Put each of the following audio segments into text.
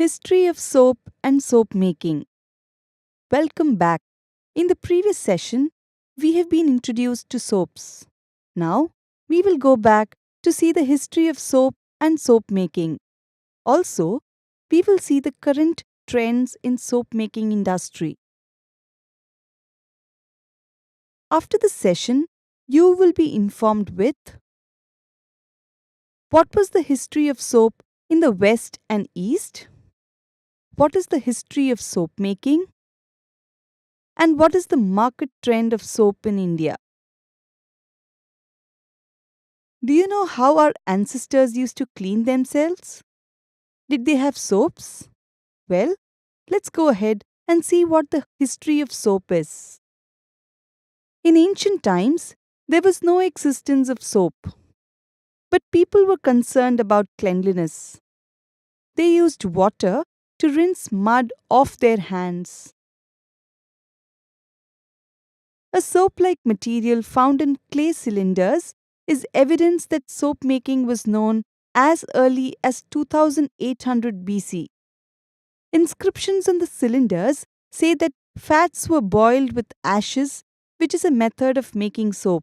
History of soap and soap making. Welcome back. In the previous session, we have been introduced to soaps. Now, we will go back to see the history of soap and soap making. Also, we will see the current trends in soap making industry. After the session, you will be informed with what was the history of soap in the West and East? What is the history of soap making? And what is the market trend of soap in India? Do you know how our ancestors used to clean themselves? Did they have soaps? Well, let's go ahead and see what the history of soap is. In ancient times, there was no existence of soap, but people were concerned about cleanliness. They used water to rinse mud off their hands. A soap like material found in clay cylinders is evidence that soap making was known as early as 2800 BC. Inscriptions on the cylinders say that fats were boiled with ashes, which is a method of making soap.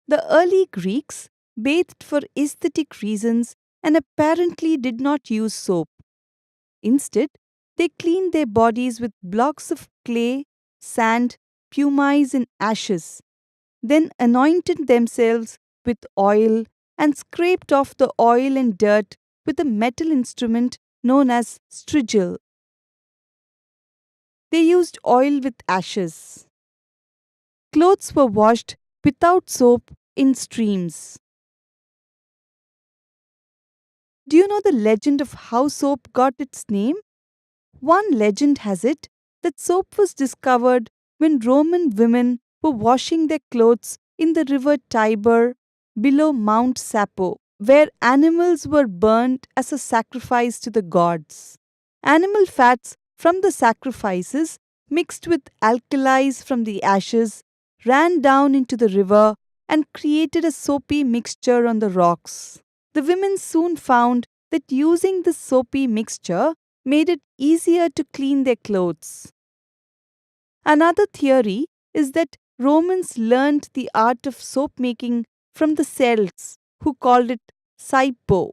The early Greeks bathed for aesthetic reasons and apparently did not use soap. Instead, they cleaned their bodies with blocks of clay, sand, pumice, and ashes, then anointed themselves with oil and scraped off the oil and dirt with a metal instrument known as strigil. They used oil with ashes. Clothes were washed without soap in streams. Do you know the legend of how soap got its name? One legend has it that soap was discovered when Roman women were washing their clothes in the river Tiber below Mount Sappho, where animals were burnt as a sacrifice to the gods. Animal fats from the sacrifices, mixed with alkalis from the ashes, ran down into the river and created a soapy mixture on the rocks. The women soon found that using this soapy mixture made it easier to clean their clothes. Another theory is that Romans learned the art of soap making from the Celts, who called it saipo.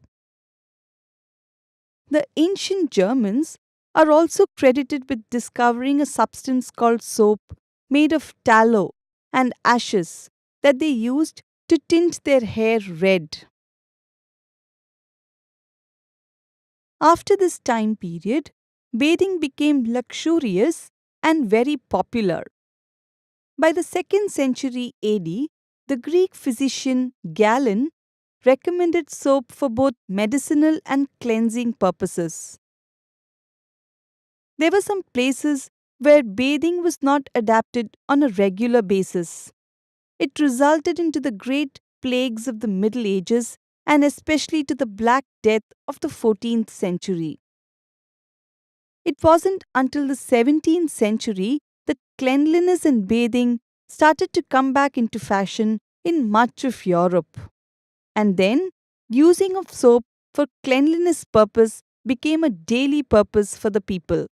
The ancient Germans are also credited with discovering a substance called soap made of tallow and ashes that they used to tint their hair red. After this time period, bathing became luxurious and very popular. By the 2nd century AD, the Greek physician Galen recommended soap for both medicinal and cleansing purposes. There were some places where bathing was not adapted on a regular basis. It resulted into the great plagues of the Middle Ages and especially to the Black Death of the 14th century. It wasn't until the 17th century that cleanliness and bathing started to come back into fashion in much of Europe. And then, using of soap for cleanliness purpose became a daily purpose for the people.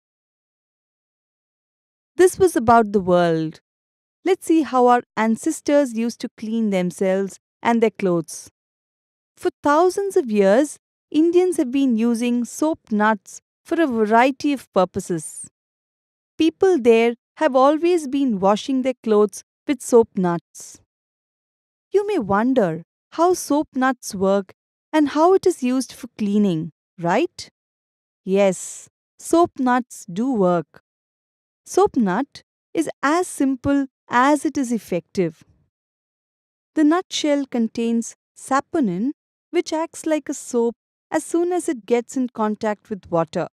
This was about the world. Let's see how our ancestors used to clean themselves and their clothes. For thousands of years, Indians have been using soap nuts for a variety of purposes. People there have always been washing their clothes with soap nuts. You may wonder how soap nuts work and how it is used for cleaning, right? Yes, soap nuts do work. Soap nut is as simple as it is effective. The nutshell contains saponin, which acts like a soap as soon as it gets in contact with water.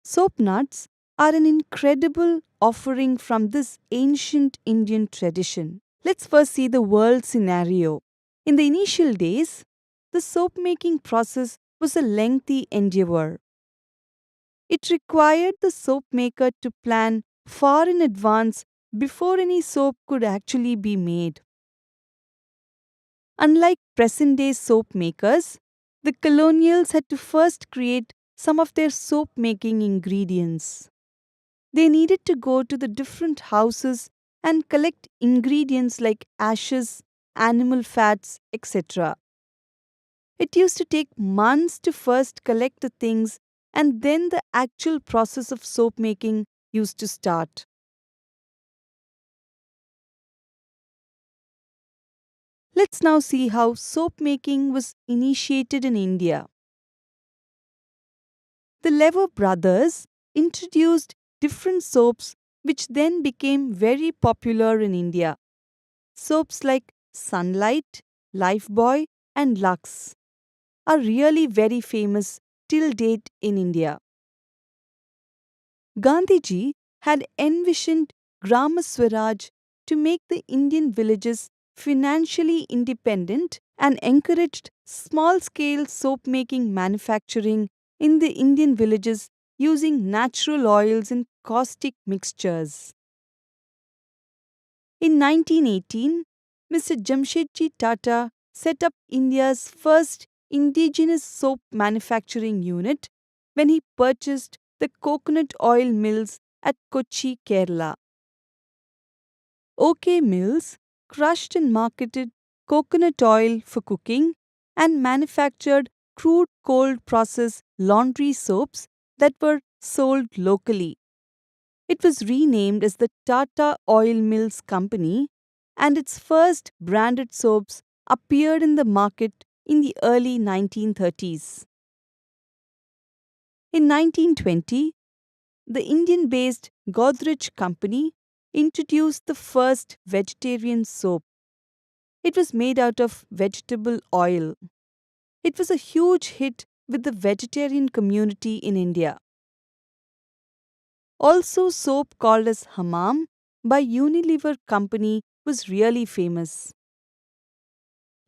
Soap nuts are an incredible offering from this ancient Indian tradition. Let's first see the world scenario. In the initial days, the soap making process was a lengthy endeavor. It required the soap maker to plan far in advance before any soap could actually be made. Unlike present day soap makers, The colonials had to first create some of their soap making ingredients. They needed to go to the different houses and collect ingredients like ashes, animal fats, etc. It used to take months to first collect the things, and then the actual process of soap making used to start. Let's now see how soap making was initiated in India. The Lever brothers introduced different soaps which then became very popular in India. Soaps like Sunlight, Lifebuoy, and Lux are really very famous till date in India. Gandhiji had envisioned Grama Swaraj to make the Indian villages financially independent and encouraged small scale soap making manufacturing in the Indian villages using natural oils and caustic mixtures. In 1918, Mr. Jamshedji Tata set up India's first indigenous soap manufacturing unit when he purchased the coconut oil mills at Kochi, Kerala. OK Mills crushed and marketed coconut oil for cooking and manufactured crude cold process laundry soaps that were sold locally. It was renamed as the Tata Oil Mills Company, and its first branded soaps appeared in the market in the early 1930s. In 1920, the Indian based Godrej Company introduced the first vegetarian soap. It was made out of vegetable oil. It was a huge hit with the vegetarian community in India. Also, soap called as Hammam by Unilever Company was really famous.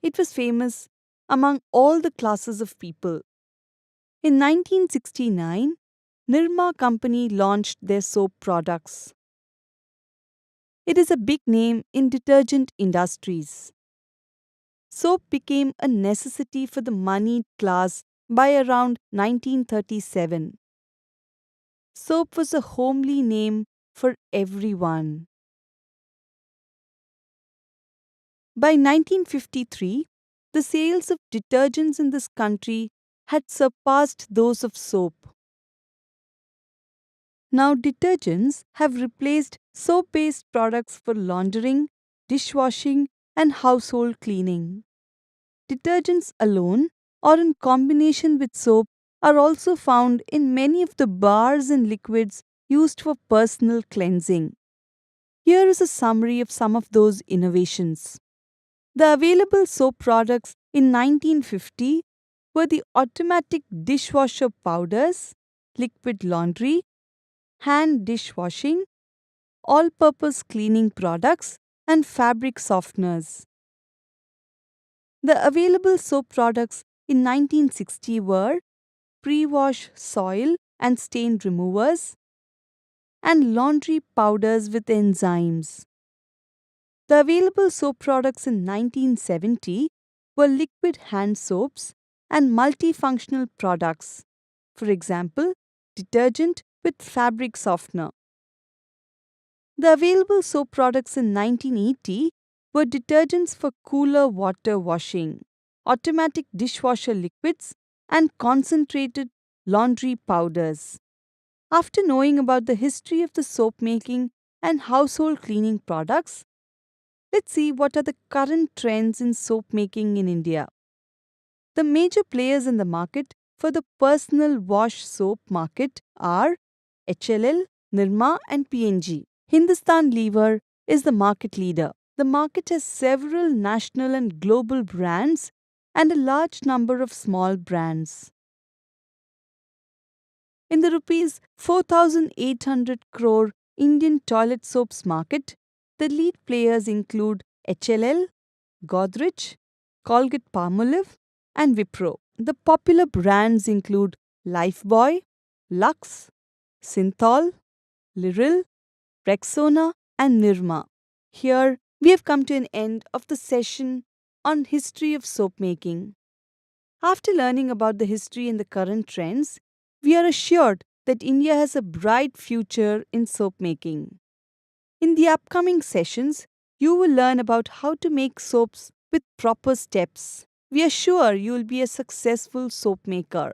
It was famous among all the classes of people. In 1969, Nirma Company launched their soap products. It is a big name in detergent industries. Soap became a necessity for the moneyed class by around 1937. Soap was a homely name for everyone. By 1953, the sales of detergents in this country had surpassed those of soap. Now, detergents have replaced soap based products for laundering, dishwashing, and household cleaning. Detergents alone or in combination with soap are also found in many of the bars and liquids used for personal cleansing. Here is a summary of some of those innovations. The available soap products in 1950 were the automatic dishwasher powders, liquid laundry, hand dishwashing, all purpose cleaning products, and fabric softeners. The available soap products in 1960 were pre wash soil and stain removers, and laundry powders with enzymes. The available soap products in 1970 were liquid hand soaps and multifunctional products, for example, detergent with fabric softener. The available soap products in 1980 were detergents for cooler water washing, automatic dishwasher liquids, and concentrated laundry powders. After knowing about the history of the soap making and household cleaning products, let's see what are the current trends in soap making in India. The major players in the market for the personal wash soap market are HLL, Nirma, and P&G. Hindustan Lever is the market leader. The market has several national and global brands and a large number of small brands. In the rupees 4,800 crore Indian toilet soaps market, the lead players include HLL, Godrej, Colgate Palmolive, and Wipro. The popular brands include Lifebuoy, Lux, Synthol, Liril, Rexona, and Nirma. Here, we have come to an end of the session on history of soap making. After learning about the history and the current trends, we are assured that India has a bright future in soap making. In the upcoming sessions, you will learn about how to make soaps with proper steps. We are sure you will be a successful soap maker.